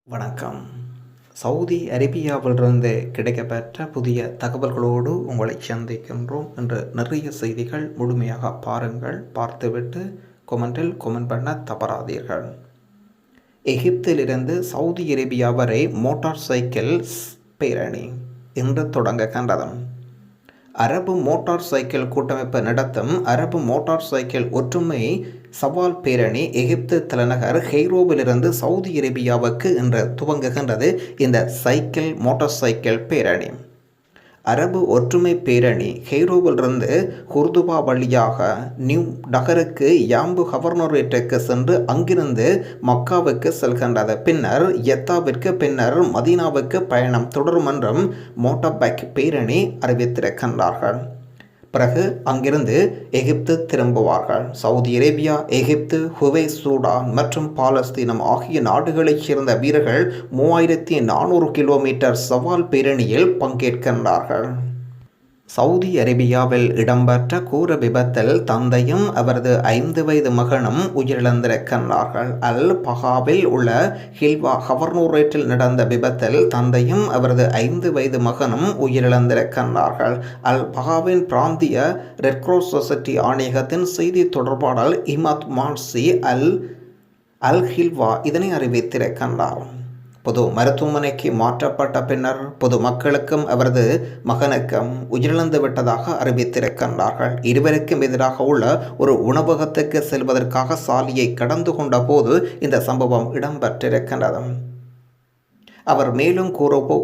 வணக்கம். சவுதி அரேபியாவிலிருந்து கிடைக்கப்பெற்ற புதிய தகவல்களோடு உங்களை சந்திக்கின்றோம். என்று நிறைய செய்திகள் முழுமையாக பாருங்கள். பார்த்துவிட்டு கமெண்ட் பண்ண தவறாதீர்கள். எகிப்திலிருந்து சவுதி அரேபியா வரை மோட்டார் சைக்கிள் பேரணி இன்று தொடங்குகின்றது. அரபு மோட்டார் சைக்கிள் கூட்டமைப்பு நடத்தும் அரபு மோட்டார் சைக்கிள் ஒற்றுமை சவால் பேரணி எகிப்து தலைநகர் கெய்ரோவிலிருந்து சவுதி அரேபியாவுக்கு இன்று துவங்குகின்றது. இந்த மோட்டார் சைக்கிள் பேரணி அரபு ஒற்றுமை பேரணி கெய்ரோவிலிருந்து குர்துபா வழியாக நியூ நகருக்கு யாம்பு கவர்னரேட்டுக்கு சென்று அங்கிருந்து மக்காவுக்கு செல்கின்றது. பின்னர் யத்தாவிற்கு பின்னர் மதீனாவுக்கு பயணம் தொடரும் என்றும் மோட்டார் பைக் பேரணி அறிவித்திருக்கின்றார்கள். பிறகு அங்கிருந்து எகிப்து திரும்புவார்கள். சவுதி அரேபியா, எகிப்து, குவைத், சூடான் மற்றும் பாலஸ்தீனம் ஆகிய நாடுகளைச் சேர்ந்த வீரர்கள் 3400 கிலோமீட்டர் சவால் பேரணியில் பங்கேற்கின்றார்கள். சவுதி அரேபியாவில் இடம்பெற்ற கூர விபத்தில் தந்தையும் அவரது 5 வயது மகனும் உயிரிழந்திருக்கின்றார்கள். அல் பஹாவில் உள்ள ஹில்வா கவர்னரேட்டில் நடந்த விபத்தில் தந்தையும் அவரது 5 வயது மகனும் உயிரிழந்திருக்கின்றார்கள். அல் பஹாவின் பிராந்திய ரெட் கிராஸ் சொசைட்டி ஆணையகத்தின் செய்தி தொடர்பாளர் இமாத் மான்சி அல் ஹில்வா இதனை அறிவித்திருக்கின்றார். பொது மருத்துவமனைக்கு மாற்றப்பட்ட பின்னர் பொது மக்களுக்கும் அவரது மகனுக்கும் உயிரிழந்து விட்டதாக அறிவித்திருக்கின்றார்கள். இருவருக்கும் எதிராக உள்ள ஒரு உணவகத்துக்கு செல்வதற்காக சாலையை கடந்து கொண்ட போது இந்த சம்பவம் இடம்பெற்றிருக்கின்றது. அவர் மேலும்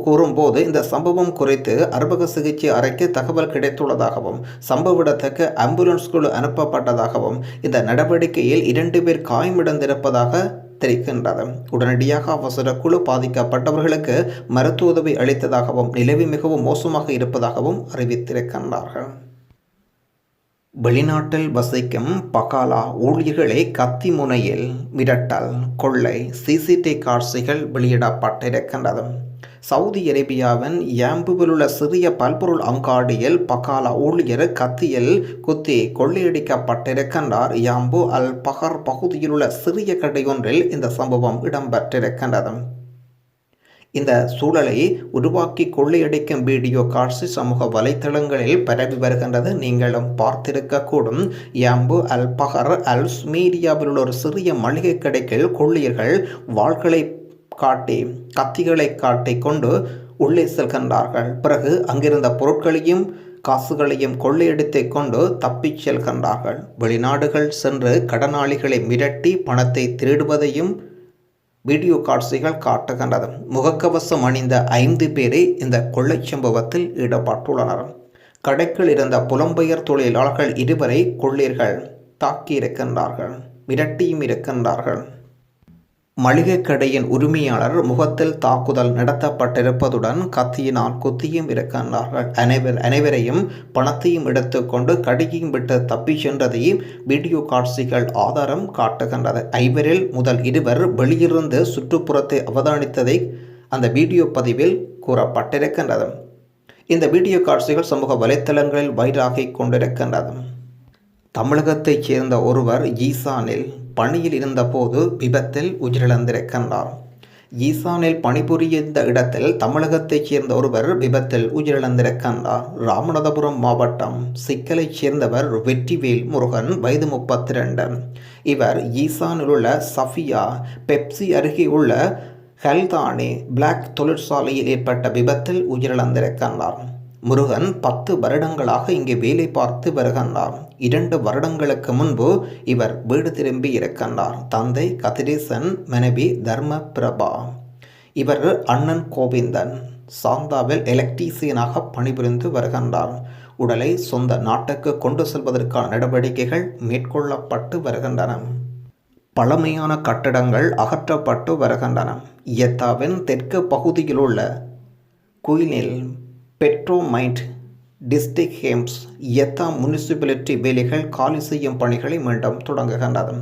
கூறும்போது இந்த சம்பவம் குறித்து அறுபக சிகிச்சை அறைக்கு தகவல் கிடைத்துள்ளதாகவும் சம்பவ இடத்துக்கு ஆம்புலன்ஸ் குழு அனுப்பப்பட்டதாகவும் இந்த நடவடிக்கையில் 2 பேர் காயமடைந்திருப்பதாக தெரிவிக்கின்றது. உடனடியாக அவசர குழு பாதிக்கப்பட்டவர்களுக்கு மருத்துவ உதவி அளித்ததாகவும் நிலைமை மிகவும் மோசமாக இருப்பதாகவும் அறிவித்திருக்கின்றார்கள். வெளிநாட்டில் வசிக்கும் பகாலா ஊழியர்களை கத்தி முனையில் மிரட்டல், கொள்ளை சிசிடிவி காட்சிகள் வெளியிடப்பட்டிருக்கின்றது. சவுதி அரேபியாவின் யாம்புவில் உள்ள சிறிய பல்பொருள் அங்காடியில் பகாலா ஊழியர் கத்தியில் குத்தி கொள்ளையடிக்கப்பட்டிருக்கின்றார். யாம்பு அல் பஹர் பகுதியில் உள்ள சிறிய கடையொன்றில் இந்த சம்பவம் இடம்பெற்றிருக்கின்றது. இந்த சூழலை உருவாக்கி கொள்ளையடிக்கும் வீடியோ காட்சி சமூக வலைத்தளங்களில் பரவி வருகின்றது. நீங்களும் பார்த்திருக்கக்கூடும். யாம்பு அல் பஹர் அல் ஸ்மீரியாவில் உள்ள ஒரு சிறிய மளிகை கடையில் கொள்ளையர்கள் வாள்களை காட்டி கத்திகளை காட்டி கொண்டு உள்ளே செல்கின்றார்கள். பிறகு அங்கிருந்த பொருட்களையும் காசுகளையும் கொள்ளையடித்து கொண்டு தப்பிச் செல்கின்றார்கள். வெளிநாடுகள் சென்று கடனாளிகளை மிரட்டி பணத்தை திருடுவதையும் வீடியோ காட்சிகள் காட்டுகின்றது. முகக்கவசம் அணிந்த 5 பேரை இந்த கொள்ளை சம்பவத்தில் ஈடுபட்டுள்ளனர். கடைக்குள் இருந்த புலம்பெயர் தொழிலாளர்கள் 2 கொள்ளையர்கள் தாக்கியிருக்கின்றார்கள், மிரட்டியும் இருக்கின்றார்கள். மளிகை கடையின் உரிமையாளர் முகத்தில் தாக்குதல் நடத்தப்பட்டிருப்பதுடன் கத்தியினால் குத்தியும் இருக்கின்றார்கள். அனைவரையும் பணத்தையும் எடுத்துக்கொண்டு கடையையும் விட்டு தப்பி சென்றதையும் வீடியோ காட்சிகள் ஆதாரம் காட்டுகின்றது. 5 முதல் 2 வெளியிருந்து சுற்றுப்புறத்தை அவதானித்ததை அந்த வீடியோ பதிவில் கூறப்பட்டிருக்கின்றது. இந்த வீடியோ காட்சிகள் சமூக வலைத்தளங்களில் வைரலாகி கொண்டிருக்கின்றது. தமிழகத்தைச் சேர்ந்த ஒருவர் ஈசானில் பணியில் இருந்தபோது விபத்தில் உயிரிழந்திருக்கின்றார். ஈசானில் பணிபுரிந்த இடத்தில் தமிழகத்தைச் சேர்ந்த ஒருவர் விபத்தில் உயிரிழந்திருக்கின்றார். ராமநாதபுரம் மாவட்டம் சிக்கலைச் சேர்ந்தவர் வெற்றிவேல் முருகன், வயது 32. இவர் ஈசானில் உள்ள சஃபியா பெப்சி அருகே உள்ள ஹல்தானி பிளாக் தொழிற்சாலையில் ஏற்பட்ட விபத்தில் உயிரிழந்திருக்கின்றார். முருகன் 10 வருடங்களாக இங்கே வேலை பார்த்து வருகின்றார். 2 வருடங்களுக்கு முன்பு இவர் வீடு திரும்பி இருக்கின்றார். தந்தை கதிரேசன், மனைவி தர்ம பிரபா. இவர் அண்ணன் கோவிந்தன் சாந்தாவில் எலக்ட்ரீசியனாக பணிபுரிந்து வருகின்றார். உடலை சொந்த நாட்டுக்கு கொண்டு செல்வதற்கான நடவடிக்கைகள் மேற்கொள்ளப்பட்டு வருகின்றன. பழமையான கட்டடங்கள் அகற்றப்பட்டு வருகின்றன. யத்தாவின் தெற்கு பகுதியில் உள்ள குயினில் பெட்ரோமைட் டிஸ்ட்ரிக்ட் ஹேம்ஸ் யத்தா முனிசிபாலிட்டி வேலைகள் காலி செய்யும் பணிகளை மீண்டும் தொடங்குகின்றது.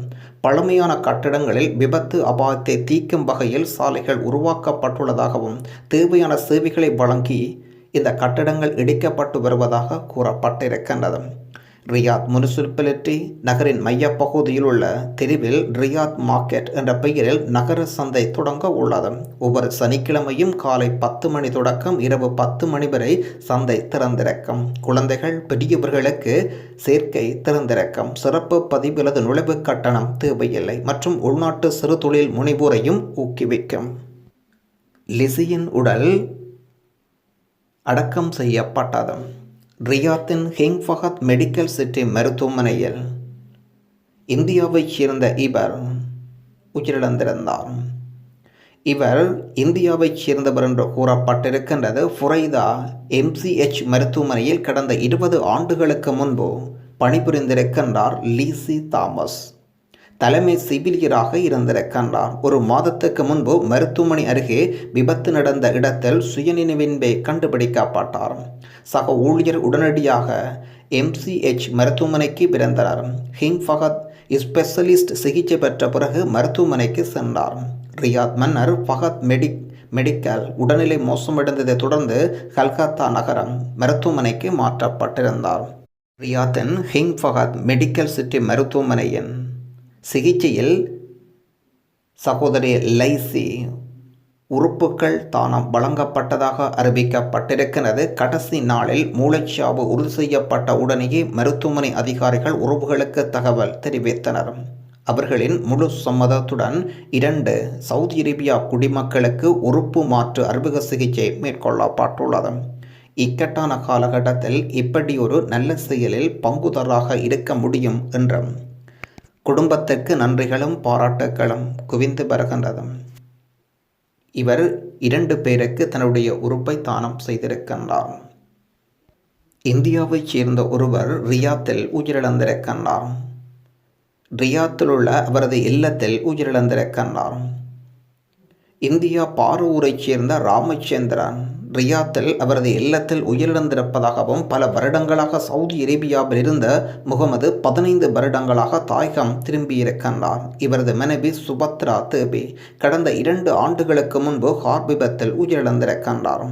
பழமையான கட்டடங்களில் விபத்து அபாயத்தை தீர்க்கும் வகையில் சாலைகள் உருவாக்கப்பட்டுள்ளதாகவும் தேவையான சேவைகளை வழங்கி இந்த கட்டடங்கள் இடிக்கப்பட்டு வருவதாக கூறப்பட்டிருக்கின்றது. ரியாத் முனிசிபாலிட்டி நகரின் மையப்பகுதியில் உள்ள தெருவில் ரியாத் மார்க்கெட் என்ற பெயரில் நகர சந்தை தொடங்க உள்ளது. ஒவ்வொரு சனிக்கிழமையும் காலை 10 மணி தொடக்கம் இரவு 10 மணி வரை சந்தை திறந்திருக்கும். குழந்தைகள் பெரியவர்களுக்கு சேர்க்கை திறந்திருக்கும். சிறப்பு பதிவிலது நுழைவு கட்டணம் தேவையில்லை மற்றும் உள்நாட்டு சிறு தொழில் முனைவோரையும் ஊக்குவிக்கும். லிசியின் உடல் அடக்கம் செய்யப்பட்டது. ரியாத்தின் கிங் ஃபஹத் மெடிக்கல் சிட்டி மருத்துவமனையில் இந்தியாவைச் சேர்ந்த இவர் உயிரிழந்திருந்தார். இவர் இந்தியாவைச் சேர்ந்தவர் என்று கூறப்பட்டிருக்கின்றது. ஃபுரைதா MCH மருத்துவமனையில் கடந்த 20 ஆண்டுகளுக்கு முன்பு பணிபுரிந்திருக்கின்றார் லிசி தாமஸ். தலைமை சிவிலியராக இருந்திருக்கின்றார். ஒரு மாதத்துக்கு முன்பு மருத்துவமனை அருகே விபத்து நடந்த இடத்தில் சுயநினைவின்மை கண்டுபிடிக்கப்பட்டார். சக ஊழியர் உடனடியாக MCH மருத்துவமனைக்கு விரைந்தனர். கிங் ஃபஹத் ஸ்பெஷலிஸ்ட் சிகிச்சை பெற்ற பிறகு மருத்துவமனைக்கு சென்றார். ரியாத் மன்னர் ஃபஹத் மெடிக்கல் உடல்நிலை மோசமடைந்ததை தொடர்ந்து கல்கத்தா நகரம் மருத்துவமனைக்கு மாற்றப்பட்டிருந்தார். ரியாத்தின் கிங் ஃபஹத் மெடிக்கல் சிட்டி மருத்துவமனையின் சிகிச்சையில் சகோதரி லைசி உறுப்புகள் தானம் வழங்கப்பட்டதாக அறிவிக்கப்பட்டிருக்கிறது. கடைசி நாளில் மூளைச்சாவு உறுதி செய்யப்பட்ட உடனேயே மருத்துவமனை அதிகாரிகள் உறவுகளுக்கு தகவல் தெரிவித்தனர். அவர்களின் முழு சம்மதத்துடன் 2 சவுதி அரேபியா குடிமக்களுக்கு உறுப்பு மாற்று அறுவை சிகிச்சை மேற்கொள்ளப்பட்டுள்ளது. இக்கட்டான காலகட்டத்தில் இப்படி ஒரு நல்ல செயலில் பங்குதாரராக இருக்க முடியும் என்றும் குடும்பத்திற்கு நன்றிகளும் பாராட்டுகளும் குவிந்து வருகின்றது. இவர் 2 பேருக்கு தன்னுடைய உறுப்பை தானம் செய்திருக்கின்றார். இந்தியாவைச் சேர்ந்த ஒருவர் ரியாத்தில் உயிரிழந்திருக்கின்றார். ரியாத்தில் உள்ள அவரது இல்லத்தில் உயிரிழந்திருக்கின்றார். இந்தியா பாரூரைச் சேர்ந்த ராமச்சந்திரன் ரியாத்தில் அவரது இல்லத்தில் உயிரிழந்திருப்பதாகவும் பல வருடங்களாக சவுதி அரேபியாவில் இருந்த முகமது 15 வருடங்களாக தாயகம் திரும்பியிருக்கின்றார். இவரது மனைவி சுபத்ரா தேவி கடந்த 2 ஆண்டுகளுக்கு முன்பு கார் விபத்தில் உயிரிழந்திருக்கின்றார்.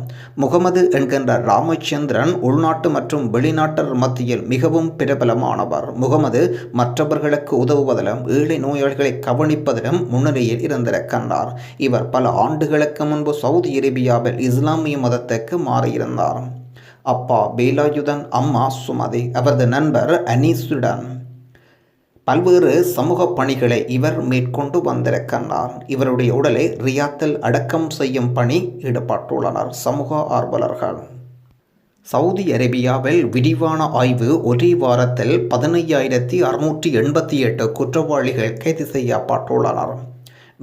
முகமது என்கின்ற ராமச்சந்திரன் உள்நாட்டு மற்றும் வெளிநாட்டர் மத்தியில் மிகவும் பிரபலமானவர். முகமது மற்றவர்களுக்கு உதவுவதிலும் ஏழை நோயாளிகளை கவனிப்பதிலும் முன்னணியில் இருந்திருக்கின்றார். இவர் பல ஆண்டுகளுக்கு முன்பு சவுதி அரேபியாவில் இஸ்லாமிய மதத்துக்கு மாறியிருந்தார். அப்பா வேலாயுதன், அம்மா சுமதி, அவரது நண்பர் அனீசுடன் பல்வேறு சமூக பணிகளை இவர் மேற்கொண்டு வந்திருக்கின்றார். இவருடைய உடலை ரியாத்தில் அடக்கம் செய்யும் பணி ஈடுபட்டுள்ளனர் சமூக ஆர்வலர்கள். சவுதி அரேபியாவில் விரிவான ஆய்வு. ஒரே வாரத்தில் 15,688 குற்றவாளிகள் கைது செய்யப்பட்டுள்ளனர்.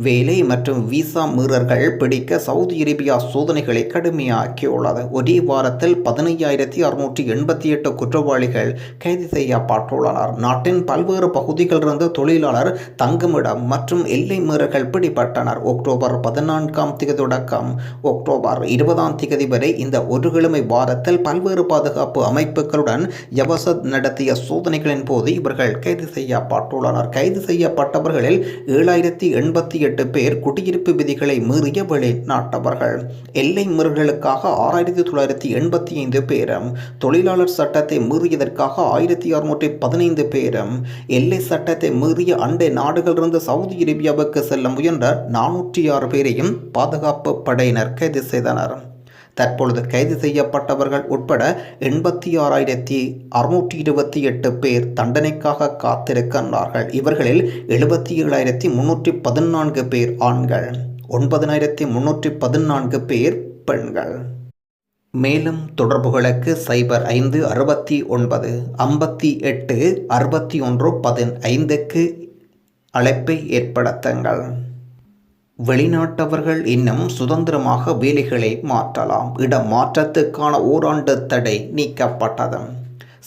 வேலை மற்றும் விசா மீறல்கள் பிடிக்க சவுதி அரேபியா சோதனைகளை கடுமையாக்கியுள்ளது. ஒரே வாரத்தில் 15,688 குற்றவாளிகள் கைது செய்யப்பட்டுள்ளனர். நாட்டின் பல்வேறு பகுதிகளிலிருந்து தொழிலாளர் தங்குமிடம் மற்றும் எல்லை மீறல்கள் பிடிபட்டனர். அக்டோபர் 14ஆம் தேதி தொடக்கம் அக்டோபர் 20ஆம் தேதி வரை இந்த ஒரு கிழமை வாரத்தில் பல்வேறு பாதுகாப்பு அமைப்புகளுடன் யவசத் நடத்திய சோதனைகளின் போது இவர்கள் கைது செய்யப்பட்டுள்ளனர். கைது செய்யப்பட்டவர்களில் 7,088 பேர் குடியிருப்பு விதிகளை மீறிய வெளிநாட்டவர்கள். எல்லை மீறல்களுக்காக 6,985 பேரும், தொழிலாளர் சட்டத்தை மீறியதற்காக 1,615 பேரும், எல்லை சட்டத்தை மீறிய அண்டை நாடுகளிலிருந்து சவுதி அரேபியாவுக்கு செல்ல முயன்ற 406 பேரையும் பாதுகாப்பு படையினர் கைது செய்தனர். தற்பொழுது கைது செய்யப்பட்டவர்கள் உட்பட 86,628 பேர் தண்டனைக்காக காத்திருக்கின்றார்கள். இவர்களில் 77,314 பேர் ஆண்கள், 9,314 பேர் பெண்கள். மேலும் தொடர்புகளுக்கு 0569586115க்கு அழைப்பை ஏற்படுத்துங்கள். வெளிநாட்டவர்கள் இன்னும் சுதந்திரமாக வேலைகளை மாற்றலாம். இடமாற்றத்துக்கான ஓராண்டு தடை நீக்கப்பட்டது.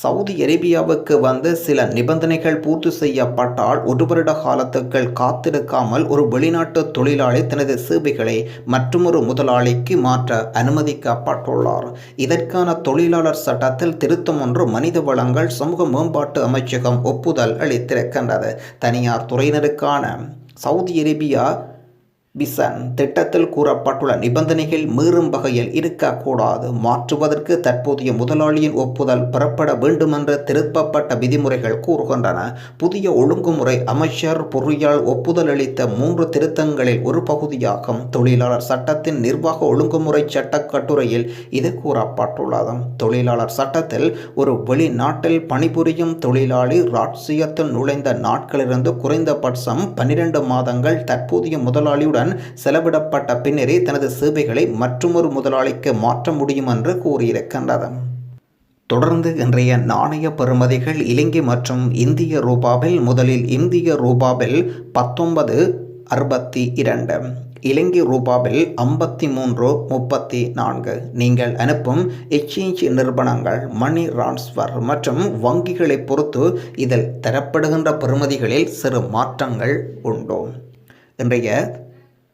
சவுதி அரேபியாவுக்கு வந்து சில நிபந்தனைகள் பூர்த்தி செய்யப்பட்டால் 1 வருட காலத்துக்குள் காத்திருக்காமல் ஒரு வெளிநாட்டு தொழிலாளி தனது சேவைகளை மற்றொரு முதலாளிக்கு மாற்ற அனுமதிக்கப்பட்டுள்ளார். இதற்கான தொழிலாளர் சட்டத்தில் திருத்தம் ஒன்று மனித வளங்கள் சமூக மேம்பாட்டு அமைச்சகம் ஒப்புதல் அளித்திருக்கின்றது. தனியார் துறையினருக்கான சவுதி அரேபியா விசன் திட்டத்தில் கூறப்பட்டுள்ள நிபந்தனைகள் மீறும் வகையில் இருக்கக்கூடாது, மாற்றுவதற்கு தற்போதைய முதலாளியின் ஒப்புதல் பெறப்பட வேண்டுமென்ற திருத்தப்பட்ட விதிமுறைகள் கூறுகின்றன. புதிய ஒழுங்குமுறை அமைச்சர் பொறியால் ஒப்புதல் அளித்த 3 திருத்தங்களில் ஒரு பகுதியாகும். தொழிலாளர் சட்டத்தின் நிர்வாக ஒழுங்குமுறை சட்ட கட்டுரையில் இது கூறப்பட்டுள்ளது. தொழிலாளர் சட்டத்தில் ஒரு வெளிநாட்டில் பணிபுரியும் தொழிலாளி ராட்சியத்தில் நுழைந்த நாட்களிலிருந்து குறைந்தபட்சம் 12 மாதங்கள் தற்போதைய முதலாளியுடன் செலவிடப்பட்ட பின்னரே தனது சேவைகளை மற்றொரு முதலாளிக்கு மாற்ற முடியும் என்று கூறியிருக்கின்றது. தொடர்ந்து இன்றைய நாணய பெறுமதிகள் இலங்கை மற்றும் இந்திய ரூபாவில் முதலில் இந்திய ரூபாவில் 19.62, இலங்கை ரூபாவில் 53.34. நீங்கள் அனுப்பும் எக்ஸ்சேஞ்ச் நிறுவனங்கள், மணி டிரான்ஸ்ஃபர் மற்றும் வங்கிகளை பொறுத்து இதில் தரப்படுகின்ற பெறுமதிகளில் சிறு மாற்றங்கள் உண்டு. இன்றைய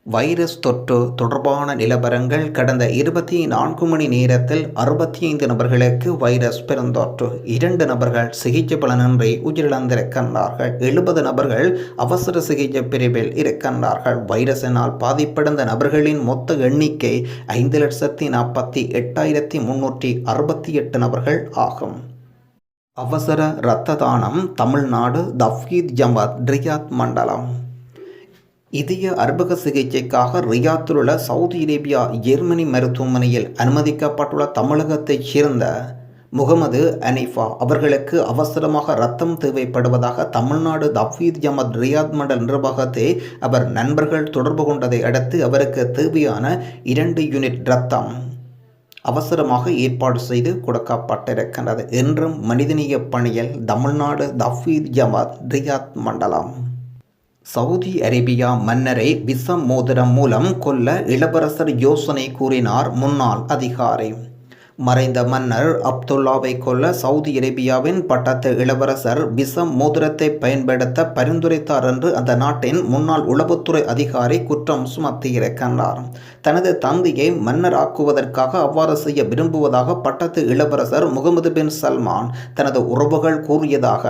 வைரஸ் தொற்று தொடர்பான நிலவரங்கள்: கடந்த 24 மணி நேரத்தில் 65 நபர்களுக்கு வைரஸ் பெருந்தொற்று, 2 நபர்கள் சிகிச்சை பலனின்றி உயிரிழந்திருக்கின்றார்கள், 70 நபர்கள் அவசர சிகிச்சை பிரிவில் இருக்கின்றார்கள். வைரஸினால் பாதிப்படைந்த நபர்களின் மொத்த எண்ணிக்கை 5,48,368 நபர்கள் ஆகும். அவசர இரத்த தானம் தமிழ்நாடு தவ்ஹீத் ஜமாத் ரியாத் மண்டலம். இதய அற்புக சிகிச்சைக்காக ரியாத்தில் உள்ள சவுதி அரேபியா ஜெர்மனி மருத்துவமனையில் அனுமதிக்கப்பட்டுள்ள தமிழகத்தைச் சேர்ந்த முகமது அனீஃபா அவர்களுக்கு அவசரமாக இரத்தம் தேவைப்படுவதாக தமிழ்நாடு தவ்ஹீத் ஜமாத் ரியாத் மண்டல் நிர்வாகத்தை அவர் நண்பர்கள் தொடர்பு கொண்டதை அடுத்து அவருக்கு தேவையான 2 யூனிட் இரத்தம் அவசரமாக ஏற்பாடு செய்து கொடுக்கப்பட்டிருக்கின்றது. என்றும் மனிதநேய பணியில் தமிழ்நாடு தவ்ஹீத் ஜமாத் ரியாத் மண்டலம். சவுதி அரேபியா மன்னரை விஷ மோதிரம் மூலம் கொல்ல இளவரசர் யோசனை கூறினார் முன்னாள் அதிகாரி. மறைந்த மன்னர் அப்துல்லாவை கொல்ல சவுதி அரேபியாவின் பட்டத்து இளவரசர் விஷ மோதிரத்தை பயன்படுத்த பரிந்துரைத்தார் என்று அந்த நாட்டின் முன்னாள் உளவுத்துறை அதிகாரி குற்றம் சுமத்தியிருக்கின்றார். தனது தந்தையை மன்னராக்குவதற்காக அவ்வாறு செய்ய விரும்புவதாக பட்டத்து இளவரசர் முகமது பின் சல்மான் தனது உறவுகள் கூறியதாக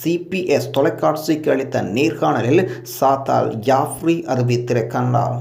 CPS தொலைக்காட்சிக்கு அளித்த நேர்காணலில் சாத்தால் ஜாஃப்ரி அறிவித்திருக்கின்றார்.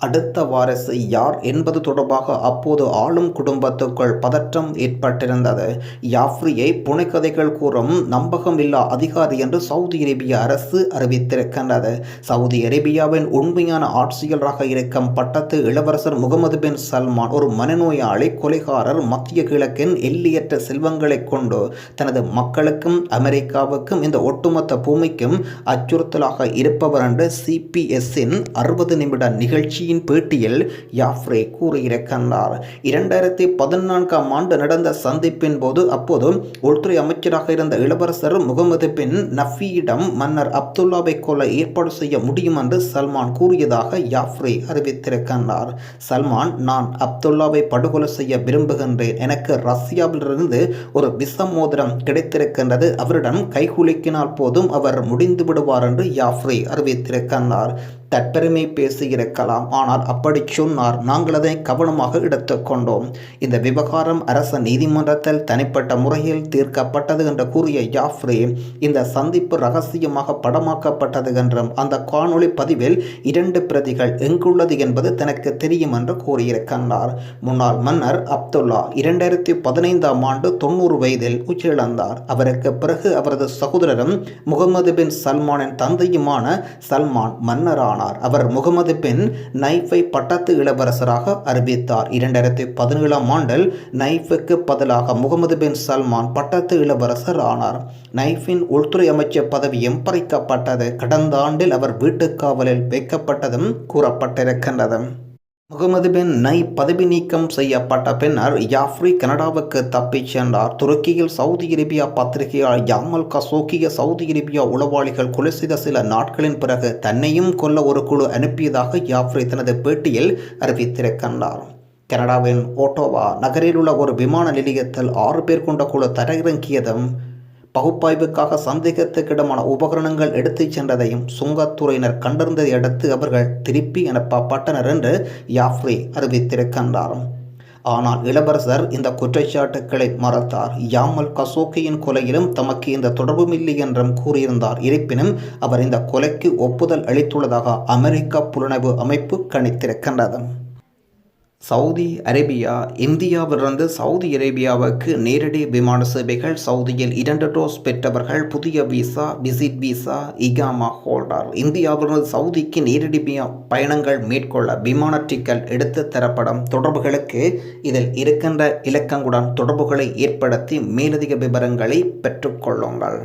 அடுத்த வாரிசு யார் என்பது தொடர்பாக அப்போது ஆளும் குடும்பத்துக்குள் பதற்றம் ஏற்பட்டிருந்தது. யாஃப்ரியை புனைக்கதைகள் கூறும் நம்பகமில்லா அதிகாரி என்று சவுதி அரேபிய அரசு அறிவித்திருக்கின்றது. சவுதி அரேபியாவின் உண்மையான ஆட்சியாளராக இருக்கும் பட்டத்து இளவரசர் முகமது பின் சல்மான் ஒரு மனநோயாளி கொலைகாரர், மத்திய கிழக்கின் எல்லையற்ற செல்வங்களை கொண்டு தனது மக்களுக்கும் அமெரிக்காவுக்கும் இந்த ஒட்டுமொத்த பூமிக்கும் அச்சுறுத்தலாக இருப்பவர் என்று CPS-இன் 60 நிமிட நிகழ்ச்சி பேட்டியில் யாஃப்ரே கூறியிருக்கின்றார். 2014ஆம் ஆண்டு நடந்த சந்திப்பின் போது அப்போது உள்துறை அமைச்சராக இருந்த இளவரசர் முகமது பின் நஃபியிடம் மன்னர் அப்துல்லாவை கொல்ல ஏற்பாடு செய்ய முடியும் என்று சல்மான் கூறியதாக யாஃப்ரே அறிவித்திருக்கின்றார். சல்மான், நான் அப்துல்லாவை படுகொலை செய்ய விரும்புகின்றேன். எனக்கு ரஷ்யாவிலிருந்து ஒரு விஷ மோதிரம் கிடைத்திருக்கின்றது. அவரிடம் கைகுலுக்கினால் போதும் அவர் முடிந்து விடுவார் என்று யாஃப்ரே அறிவித்திருக்கின்றார். தற்பெருமை பேசியிருக்கலாம், ஆனால் அப்படி சொன்னார். நாங்கள் அதை கவனமாக எடுத்துக்கொண்டோம். இந்த விவகாரம் அரச நீதிமன்றத்தில் தனிப்பட்ட முறையில் தீர்க்கப்பட்டது என்று கூறிய யாஃப்ரே, இந்த சந்திப்பு ரகசியமாக படமாக்கப்பட்டது என்றும் அந்த காணொளி பதிவில் 2 பிரதிகள் எங்குள்ளது என்பது தனக்கு தெரியும் என்று கூறியிருக்கின்றார். முன்னாள் மன்னர் அப்துல்லா 2015ஆம் ஆண்டு 90 வயதில் உயிரிழந்தார். அவருக்கு பிறகு அவரது சகோதரரும் முகமது பின் சல்மானின் தந்தையுமான சல்மான் மன்னரானார். அவர் முகமது பின் நைஃபை பட்டத்து இளவரசராக அறிவித்தார். 2017ஆம் ஆண்டில் நைஃபுக்கு பதிலாக முகமது பின் சல்மான் பட்டத்து இளவரசர் ஆனார். நைஃபின் உள்துறை அமைச்சர் பதவியும் பறிக்கப்பட்டது. கடந்த ஆண்டில் அவர் வீட்டுக்காவலில் வைக்கப்பட்டதும் கூறப்பட்டிருக்கின்றது. முகமது பின் நைப் பதவி நீக்கம் செய்யப்பட்ட பின்னர் யாஃப்ரி கனடாவுக்கு தப்பிச் சென்றார். துருக்கியில் சவுதி அரேபியா பத்திரிகையாளர் ஜமால் கஷோகியை சவுதி அரேபியா உளவாளிகள் கொலை செய்த சில நாட்களின் பிறகு தன்னையும் கொல்ல ஒரு குழு அனுப்பியதாக யாஃப்ரி தனது பேட்டியில் அறிவித்திருக்கின்றார். கனடாவின் ஓட்டோவா நகரில் உள்ள ஒரு விமான நிலையத்தில் 6 பேர் கொண்ட குழு தரையிறங்கியதும் பகுப்பாய்வுக்காக சந்தேகத்துக்கிடமான உபகரணங்கள் எடுத்துச் சென்றதையும் சுங்கத்துறையினர் கண்டறிந்ததை அடுத்து அவர்கள் திருப்பி அனுப்பப்பட்டனர் என்று யாஃப்ரி அறிவித்திருக்கின்றார். ஆனால் இளவரசர் இந்த குற்றச்சாட்டுக்களை மறுத்தார். யாமல் கசோக்கியின் கொலையிலும் தமக்கு இந்த தொடர்புமில்லை என்றும் கூறியிருந்தார். இருப்பினும் அவர் இந்த கொலைக்கு ஒப்புதல் அளித்துள்ளதாக அமெரிக்க புலனாய்வு அமைப்பு கணித்திருக்கின்றது. சவுதி அரேபியா இந்தியாவிலிருந்து சவுதி அரேபியாவுக்கு நேரடி விமான சேவைகள். சவுதியில் 2 டோஸ் பெற்றவர்கள் புதிய விசா, விசிட் விசா, இகாமா ஹோல்டர் இந்தியாவிலிருந்து சவுதிக்கு நேரடி பயணங்கள் மேற்கொள்ள விமான டிக்கெட் எடுத்து தரப்படும். தொடர்புகளுக்கு இதில் இருக்கின்ற இலக்கங்களுடன் தொடர்புகளை ஏற்படுத்தி மேலதிக விவரங்களை பெற்றுக்கொள்ளுங்கள்.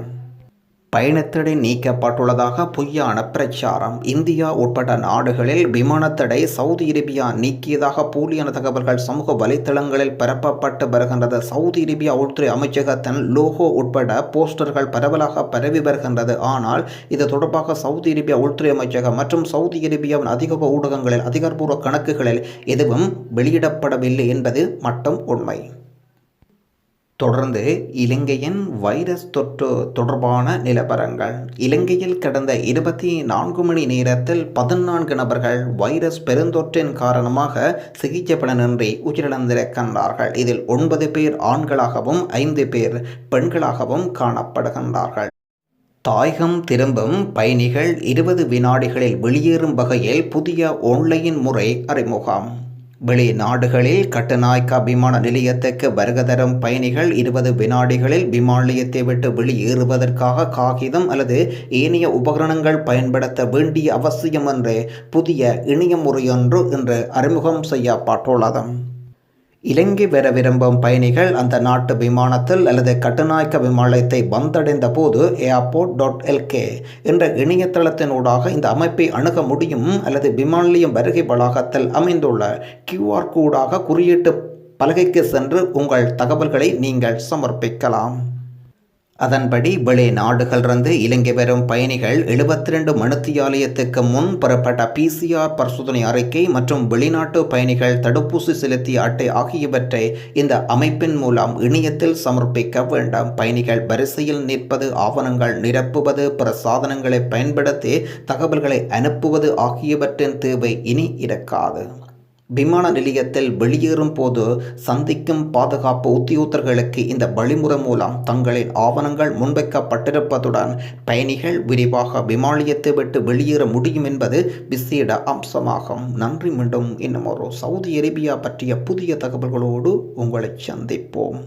பயணத்தடை நீக்கப்பட்டுள்ளதாக பொய்யான பிரச்சாரம். இந்தியா உட்பட்ட நாடுகளில் விமானத்தடை சவுதி அரேபியா நீக்கியதாக போலியான தகவல்கள் சமூக வலைத்தளங்களில் பரப்பப்பட்டு வருகின்றது. சவுதி அரேபியா உள்துறை அமைச்சகத்தின் லோகோ உட்பட போஸ்டர்கள் பரவலாக பரவி வருகின்றது. ஆனால் இது தொடர்பாக சவுதி அரேபியா உள்துறை அமைச்சகம் மற்றும் சவுதி அரேபியாவின் அதிகார ஊடகங்களில் அதிகாரப்பூர்வ கணக்குகளில் எதுவும் வெளியிடப்படவில்லை என்பது மட்டும் உண்மை. தொடர்ந்து இலங்கையின் வைரஸ் தொற்று தொடர்பான நிலவரங்கள். இலங்கையில் கடந்த 24 மணி நேரத்தில் 14 நபர்கள் வைரஸ் பெருந்தொற்றின் காரணமாக சிகிச்சை பலனின்றி உயிரிழந்திருக்கின்றார்கள். இதில் 9 பேர் ஆண்களாகவும் 5 பேர் பெண்களாகவும் காணப்படுகின்றார்கள். தாயகம் திரும்பும் பயணிகள் 20 வினாடிகளில் வெளியேறும் வகையில் புதிய ஆன்லைன் முறை அறிமுகம். வெளிநாடுகளில் கட்டுநாயக்கா விமான நிலையத்துக்கு வருகை தரும் பயணிகள் 20 வினாடிகளில் விமான நிலையத்தை விட்டு வெளியேறுவதற்காக காகிதம் அல்லது ஏனைய உபகரணங்கள் பயன்படுத்த வேண்டிய அவசியம் என்று புதிய இணைய முறையொன்று இன்று அறிமுகம் செய்யப்பட்டுள்ளது. இலங்கை வர விரும்பும் பயணிகள் அந்த நாட்டு விமானத்தில் அல்லது கட்டுநாயக்க விமான நிலையத்தை வந்தடைந்த போது airport.lk என்ற இணையதளத்தினூடாக இந்த அமைப்பை அணுக முடியும். அல்லது விமான நிலையம் வருகை வளாகத்தில் அமைந்துள்ள QR கோடாக குறியீட்டு பலகைக்கு சென்று உங்கள் தகவல்களை நீங்கள் சமர்ப்பிக்கலாம். அதன்படி வெளிநாடுகளிலிருந்து இலங்கை வரும் பயணிகள் 72 மணித்தியாலயத்துக்கு முன் பெறப்பட்ட PCR பரிசோதனை அறிக்கை மற்றும் வெளிநாட்டு பயணிகள் தடுப்பூசி செலுத்திய அட்டை ஆகியவற்றை இந்த அமைப்பின் மூலம் இணையத்தில் சமர்ப்பிக்க வேண்டும். பயணிகள் வரிசையில் நிற்பது, ஆவணங்கள் நிரப்புவது, பிற சாதனங்களை பயன்படுத்தி தகவல்களை அனுப்புவது ஆகியவற்றின் தேவை இனி இருக்காது. விமான நிலையத்தில் வெளியேறும் போது சந்திக்கும் பாதுகாப்பு உத்தியோகத்தர்களுக்கு இந்த வழிமுறை மூலம் தங்களின் ஆவணங்கள் முன்வைக்கப்பட்டிருப்பதுடன் பயணிகள் விரைவாக விமான நிலையத்தை விட்டு வெளியேற முடியும் என்பது விசேட அம்சமாகும். நன்றி. மீண்டும் இன்னும் ஒரு சவுதி அரேபியா பற்றிய புதிய தகவல்களோடு உங்களை சந்திப்போம்.